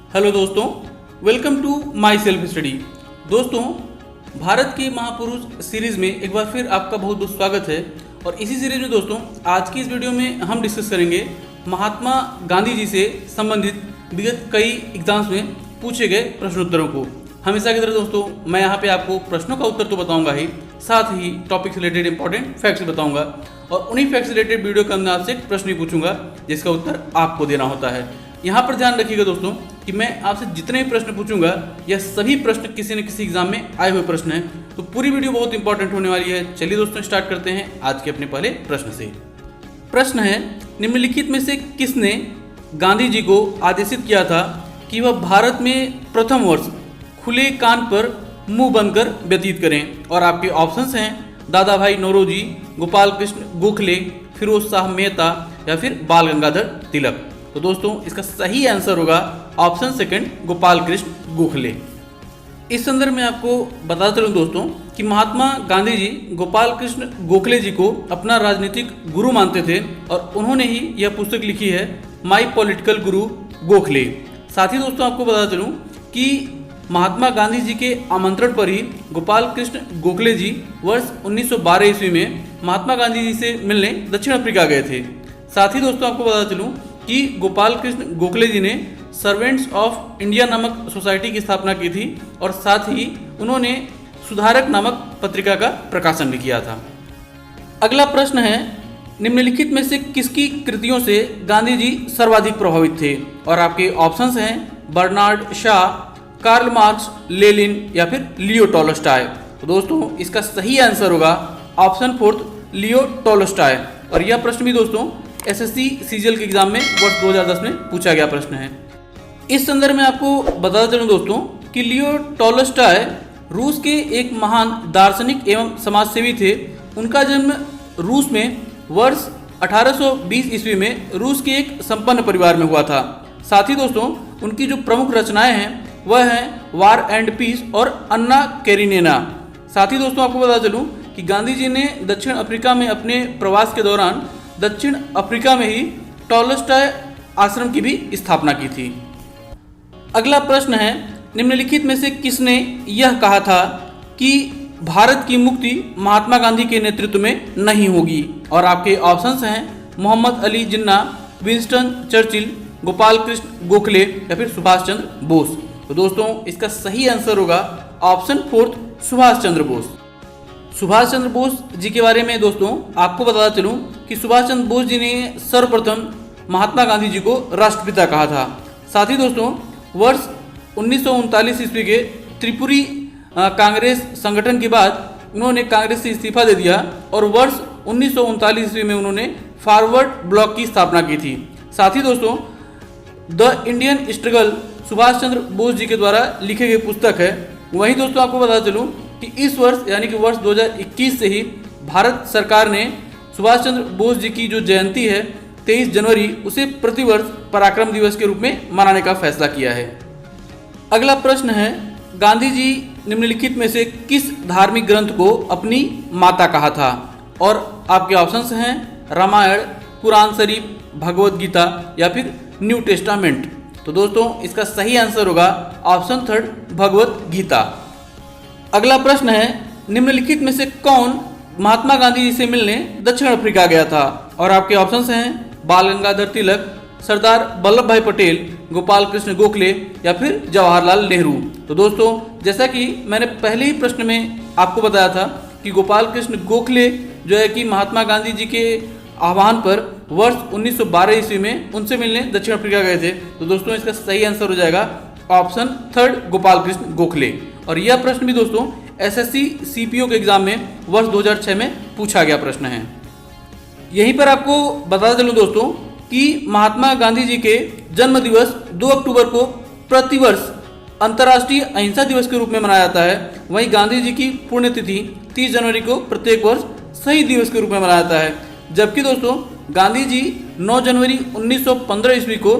Hello दोस्तों, welcome to my self study. दोस्तों, भारत के महापुरुष सीरीज़ में एक बार फिर आपका बहुत बहुत स्वागत है। और इसी सीरीज़ में दोस्तों आज की इस वीडियो में हम डिस्कस करेंगे महात्मा गांधी जी से संबंधित विगत कई एग्जाम्स में पूछे गए प्रश्नोत्तरों को। हमेशा की तरह दोस्तों मैं यहाँ पे आपको प्रश्नों का उत्तर तो बताऊँगा ही, साथ ही टॉपिक से रिलेटेड इंपॉर्टेंट फैक्ट्स बताऊँगा और उन्हीं फैक्ट्स रिलेटेड वीडियो के अंदर आपसे एक प्रश्न भी पूछूंगा जिसका उत्तर आपको देना होता है। यहाँ पर ध्यान रखिएगा दोस्तों कि मैं आपसे जितने भी प्रश्न पूछूंगा यह सभी प्रश्न किसी न किसी एग्जाम में आए हुए प्रश्न हैं, तो पूरी वीडियो बहुत इंपॉर्टेंट होने वाली है। चलिए दोस्तों स्टार्ट करते हैं आज के अपने पहले प्रश्न से। प्रश्न है, निम्नलिखित में से किसने गांधी जी को आदेशित किया था कि वह भारत में प्रथम वर्ष खुले कान पर मुंह बंद कर व्यतीत करें? और आपके ऑप्शंस हैं दादा भाई नौरोजी, गोपाल कृष्ण गोखले, फिरोज शाह मेहता या फिर बाल गंगाधर तिलक। तो दोस्तों इसका सही आंसर होगा ऑप्शन सेकंड, गोपाल कृष्ण गोखले। इस संदर्भ में आपको बता चलूं दोस्तों कि महात्मा गांधी जी गोपाल कृष्ण गोखले जी को अपना राजनीतिक गुरु मानते थे और उन्होंने ही यह पुस्तक लिखी है माई पॉलिटिकल गुरु गोखले। साथ ही दोस्तों आपको बता चलूं कि महात्मा गांधी जी के आमंत्रण पर ही गोपाल कृष्ण गोखले जी वर्ष 1912 ईस्वी में महात्मा गांधी जी से मिलने दक्षिण अफ्रीका गए थे। साथ ही दोस्तों आपको बता चलूं कि गोपाल कृष्ण गोखले जी ने सर्वेंट्स ऑफ इंडिया नामक सोसाइटी की स्थापना की थी और साथ ही उन्होंने सुधारक नामक पत्रिका का प्रकाशन भी किया था। अगला प्रश्न है, निम्नलिखित में से किसकी कृतियों से गांधी जी सर्वाधिक प्रभावित थे? और आपके ऑप्शंस हैं Bernard Shaw, Karl Marx, Lenin या फिर लियो टॉलस्टॉय। तो दोस्तों इसका सही आंसर होगा ऑप्शन फोर्थ, लियो टॉलस्टॉय। और यह प्रश्न भी दोस्तों एसएससी सीजीएल के एग्जाम में वर्ष 2010 में पूछा गया प्रश्न है। इस संदर्भ में आपको बता चलूं दोस्तों कि लियो टॉलस्टॉय रूस के एक महान दार्शनिक एवं समाजसेवी थे। उनका जन्म रूस में वर्ष 1820 ईस्वी में रूस के एक संपन्न परिवार में हुआ था। साथ ही दोस्तों उनकी जो प्रमुख रचनाएं हैं वह हैं वार एंड पीस और अन्ना कैरिनेना। साथ ही दोस्तों आपको बता चलूं कि गांधी जी ने दक्षिण अफ्रीका में अपने प्रवास के दौरान दक्षिण अफ्रीका में ही टॉलस्टॉय आश्रम की भी स्थापना की थी। अगला प्रश्न है, निम्नलिखित में से किसने यह कहा था कि भारत की मुक्ति महात्मा गांधी के नेतृत्व में नहीं होगी? और आपके ऑप्शंस हैं मोहम्मद अली जिन्ना, विंस्टन चर्चिल, गोपाल कृष्ण गोखले या फिर सुभाष चंद्र बोस। तो दोस्तों इसका सही आंसर होगा ऑप्शन फोर्थ, सुभाष चंद्र बोस। सुभाष चंद्र बोस जी के बारे में दोस्तों आपको बताता चलूं कि सुभाष चंद्र बोस जी ने सर्वप्रथम महात्मा गांधी जी को राष्ट्रपिता कहा था। साथ ही दोस्तों वर्ष 1939 ईस्वी के त्रिपुरी कांग्रेस संगठन के बाद उन्होंने कांग्रेस से इस्तीफा दे दिया और वर्ष 1939 ईस्वी में उन्होंने फॉरवर्ड ब्लॉक की स्थापना की थी। साथ ही दोस्तों the Indian struggle Subhash Chandra Bose ji के द्वारा लिखे गए पुस्तक है। वहीं दोस्तों आपको बता चलूं कि इस वर्ष यानी कि वर्ष 2021 से ही भारत सरकार ने सुभाष चंद्र बोस जी की जो जयंती है 23 जनवरी उसे प्रतिवर्ष पराक्रम दिवस के रूप में मनाने का फैसला किया है। अगला प्रश्न है, गांधी जी निम्नलिखित में से किस धार्मिक ग्रंथ को अपनी माता कहा था? और आपके ऑप्शंस हैं रामायण, कुरान शरीफ, भगवत गीता या फिर न्यू टेस्टामेंट। तो दोस्तों इसका सही आंसर होगा ऑप्शन थर्ड, भगवत गीता। अगला प्रश्न है, निम्नलिखित में से कौन महात्मा गांधी जी से मिलने दक्षिण अफ्रीका गया था? और आपके ऑप्शंस हैं बाल गंगाधर तिलक, सरदार वल्लभ भाई पटेल, गोपाल कृष्ण गोखले या फिर जवाहरलाल नेहरू। तो दोस्तों जैसा कि मैंने पहले ही प्रश्न में आपको बताया था कि गोपाल कृष्ण गोखले जो है कि महात्मा गांधी जी के आह्वान पर वर्ष 1912 ईस्वी में उनसे मिलने दक्षिण अफ्रीका गए थे। तो दोस्तों इसका सही आंसर हो जाएगा ऑप्शन थर्ड, गोपाल कृष्ण गोखले। और यह प्रश्न भी दोस्तों एसएससी सीपीओ के एग्जाम में वर्ष 2006 में पूछा गया प्रश्न है। यहीं पर आपको बता चलूं दोस्तों कि महात्मा गांधी जी के जन्म दिवस 2 अक्टूबर को प्रतिवर्ष अंतर्राष्ट्रीय अहिंसा दिवस के रूप में मनाया जाता है। वहीं गांधी जी की पुण्यतिथि 30 जनवरी को प्रत्येक वर्ष शहीद दिवस के रूप में मनाया जाता है। जबकि दोस्तों गांधी जी 9 जनवरी 1915 ईस्वी को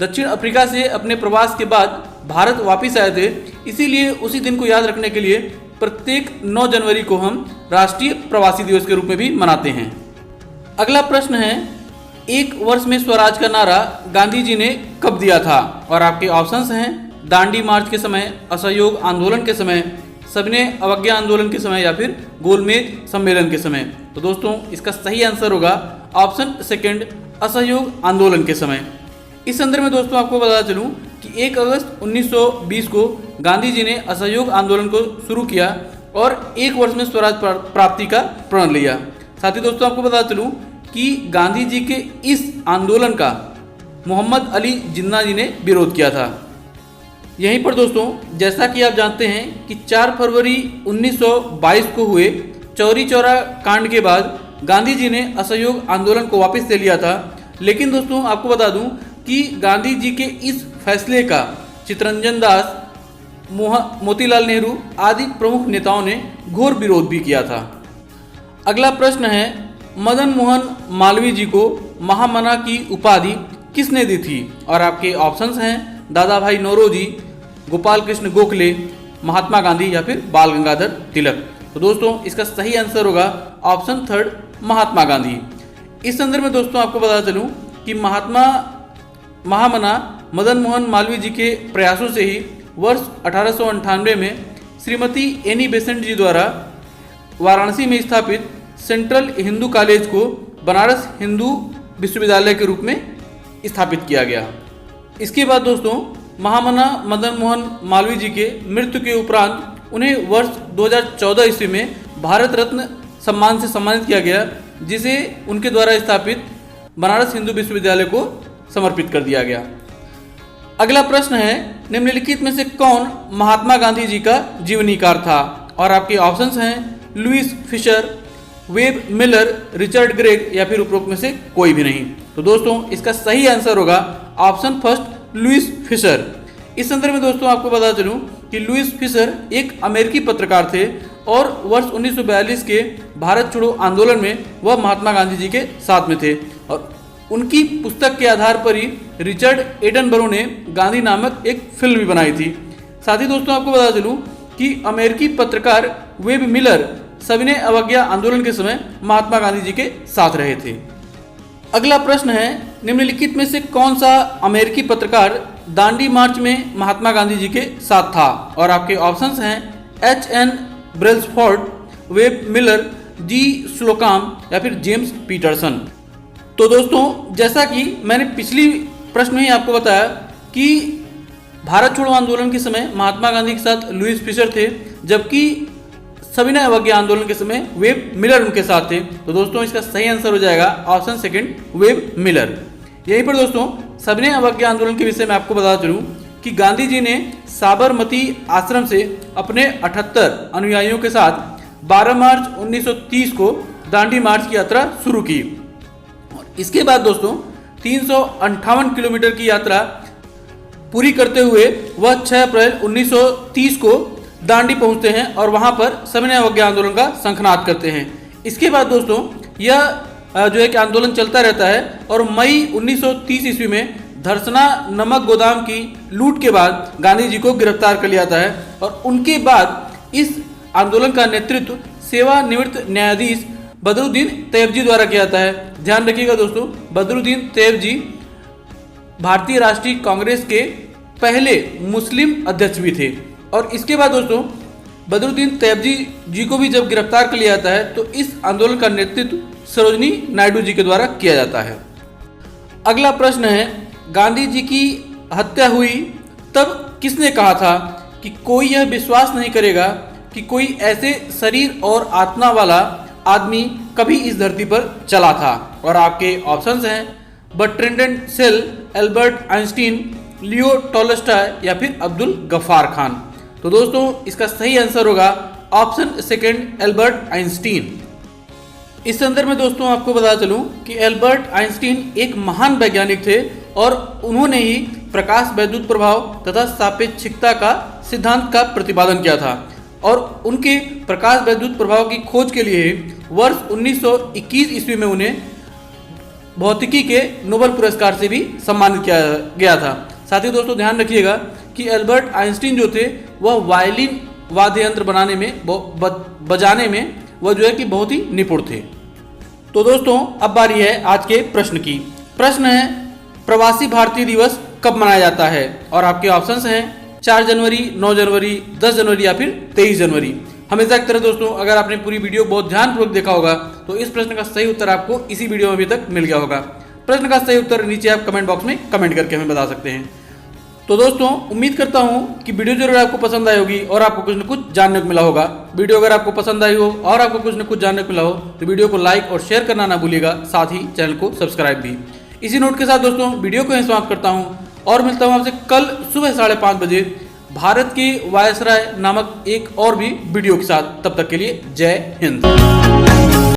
दक्षिण अफ्रीका से अपने प्रवास के बाद भारत वापस आए थे। इसीलिए उसी दिन को याद रखने के लिए प्रत्येक 9 जनवरी को हम राष्ट्रीय प्रवासी दिवस के रूप में भी मनाते हैं। अगला प्रश्न है, एक वर्ष में स्वराज का नारा गांधी जी ने कब दिया था? और आपके ऑप्शंस हैं दांडी मार्च के समय, असहयोग आंदोलन के समय, सविनय अवज्ञा आंदोलन के समय या फिर गोलमेज सम्मेलन के समय। तो दोस्तों इसका सही आंसर होगा ऑप्शन सेकंड, असहयोग आंदोलन के समय। इस संदर्भ में दोस्तों आपको बता चलूं कि 1 अगस्त 1920 को गांधी जी ने असहयोग आंदोलन को शुरू किया और एक वर्ष में स्वराज प्राप्ति का प्रण लिया। साथ ही दोस्तों आपको बता चलूं कि गांधी जी के इस आंदोलन का मोहम्मद अली जिन्ना जी ने विरोध किया था। यहीं पर दोस्तों जैसा कि आप जानते हैं कि 4 फरवरी 1922 को हुए चौरी चौरा कांड के बाद गांधी जी ने असहयोग आंदोलन को वापस ले लिया था। लेकिन दोस्तों आपको बता दूं कि गांधी जी के इस फैसले का चित्तरंजन दास, मोतीलाल नेहरू आदि प्रमुख नेताओं ने घोर विरोध भी किया था। अगला प्रश्न है, मदन मोहन मालवीय जी को महामना की उपाधि किसने दी थी? और आपके ऑप्शंस हैं दादा भाई नौरोजी, गोपाल कृष्ण गोखले, महात्मा गांधी या फिर बाल गंगाधर तिलक। तो दोस्तों इसका सही आंसर होगा ऑप्शन थर्ड, महात्मा गांधी। इस संदर्भ में दोस्तों आपको बता चलूं कि महामना मदन मोहन मालवीय जी के प्रयासों से ही वर्ष 1898 में श्रीमती एनी बेसेंट जी द्वारा वाराणसी में स्थापित सेंट्रल हिंदू कॉलेज को बनारस हिंदू विश्वविद्यालय के रूप में स्थापित किया गया। इसके बाद दोस्तों महामना मदन मोहन मालवीय जी के मृत्यु के उपरांत उन्हें वर्ष 2014 ईस्वी में भारत रत्न सम्मान से सम्मानित किया गया, जिसे उनके द्वारा स्थापित बनारस हिंदू विश्वविद्यालय को समर्पित कर दिया गया। अगला प्रश्न है, निम्नलिखित में से कौन महात्मा गांधी जी का जीवनीकार था? और आपके ऑप्शंस हैं Louis Fischer, Webb Miller, Richard Gregg या फिर उपरोक्त में से कोई भी नहीं। तो दोस्तों इसका सही आंसर होगा ऑप्शन फर्स्ट, लुईस फिशर। इस संदर्भ में दोस्तों आपको बता चलूं कि लुईस फिशर एक अमेरिकी पत्रकार थे और वर्ष 1942 के भारत छोड़ो आंदोलन में वह महात्मा गांधी जी के साथ में थे और उनकी पुस्तक के आधार पर ही रिचर्ड एटनबरो ने गांधी नामक एक फिल्म भी बनाई थी। साथ ही दोस्तों आपको बता चलूं कि अमेरिकी पत्रकार वेब मिलर सविनय अवज्ञा आंदोलन के समय महात्मा गांधी जी के साथ रहे थे। अगला प्रश्न है, निम्नलिखित में से कौन सा अमेरिकी पत्रकार दांडी मार्च में महात्मा गांधी जी के साथ था? और आपके ऑप्शंस हैं H.N. ब्रेल्सफोर्ड, वेब मिलर, जी स्लोकाम या फिर जेम्स पीटरसन। तो दोस्तों जैसा कि मैंने पिछली प्रश्न में ही आपको बताया कि भारत छोड़ो आंदोलन के समय महात्मा गांधी के साथ लुईस फिशर थे, जबकि सविनय अवज्ञा आंदोलन के समय वेब मिलर उनके साथ थे। तो दोस्तों इसका सही आंसर हो जाएगा ऑप्शन सेकंड, वेब मिलर। यहीं पर दोस्तों सविनय अवज्ञा आंदोलन के विषय में आपको बता चलूं कि गांधी जी ने साबरमती आश्रम से अपने 78 अनुयायियों के साथ 12 मार्च 1930 को दांडी मार्च की यात्रा शुरू की। इसके बाद दोस्तों 358 किलोमीटर की यात्रा पूरी करते हुए वह 6 अप्रैल 1930 को दांडी पहुंचते हैं और वहां पर सविनय अवज्ञा आंदोलन का शंखनाद करते हैं। इसके बाद दोस्तों यह जो है कि आंदोलन चलता रहता है और मई 1930 ईस्वी में धरसना नमक गोदाम की लूट के बाद गांधी जी को गिरफ्तार कर लिया जाता है और उनके बाद इस आंदोलन का नेतृत्व सेवानिवृत्त न्यायाधीश बदरुद्दीन तैयब द्वारा किया जाता है। ध्यान रखिएगा दोस्तों, बदरुद्दीन तैयब भारतीय राष्ट्रीय कांग्रेस के पहले मुस्लिम अध्यक्ष भी थे। और इसके बाद दोस्तों बदरुद्दीन तैयब जी को भी जब गिरफ्तार कर लिया जाता है तो इस आंदोलन का नेतृत्व सरोजनी नायडू जी के द्वारा किया जाता है। अगला प्रश्न है, गांधी जी की हत्या हुई तब किसने कहा था कि कोई यह विश्वास नहीं करेगा कि कोई ऐसे शरीर और आत्मा वाला आदमी कभी इस धरती पर चला था? और आपके ऑप्शंस हैं Bertrand Russell, Albert Einstein, Leo Tolstoy या फिर अब्दुल गफ्फार खान। तो दोस्तों इसका सही आंसर होगा ऑप्शन सेकंड, एल्बर्ट आइंस्टीन। इस संदर्भ में दोस्तों आपको बता चलूं कि एल्बर्ट आइंस्टीन एक महान वैज्ञानिक थे और उन्होंने ही प्रकाश वैद्युत प्रभाव तथा सापेक्षिकता का सिद्धांत का प्रतिपादन किया था और उनके प्रकाश वैद्युत प्रभाव की खोज के लिए वर्ष 1921 ईस्वी में उन्हें भौतिकी के नोबेल पुरस्कार से भी सम्मानित किया गया था। साथ ही दोस्तों ध्यान रखिएगा कि एल्बर्ट आइंस्टीन जो थे वह वायलिन वाद्य यंत्र बनाने में बजाने में वह जो है कि बहुत ही निपुण थे। तो दोस्तों अब बारी है आज के प्रश्न की। प्रश्न है प्रवासी भारतीय दिवस कब मनाया जाता है? और आपके ऑप्शंस हैं 4 जनवरी, 9 जनवरी, 10 जनवरी या फिर 23 जनवरी। हमेशा की तरह दोस्तों अगर आपने पूरी वीडियो बहुत ध्यानपूर्वक देखा होगा तो इस प्रश्न का सही उत्तर आपको इसी वीडियो में अभी तक मिल गया होगा। प्रश्न का सही उत्तर नीचे आप कमेंट बॉक्स में कमेंट करके हमें बता सकते हैं। तो दोस्तों उम्मीद करता हूं कि वीडियो जरूर आपको पसंद आई होगी और आपको कुछ न कुछ जानने को मिला होगा। वीडियो अगर आपको पसंद आई हो और आपको कुछ न कुछ जानने को मिला हो तो वीडियो को लाइक और शेयर करना ना भूलिएगा, साथ ही चैनल को सब्सक्राइब भी। इसी नोट के साथ दोस्तों वीडियो को यहीं समाप्त करता हूं और मिलता हूं आपसे कल सुबह 5:30 बजे भारत के वायसराय नामक एक और भी वीडियो के साथ। तब तक के लिए जय हिंद।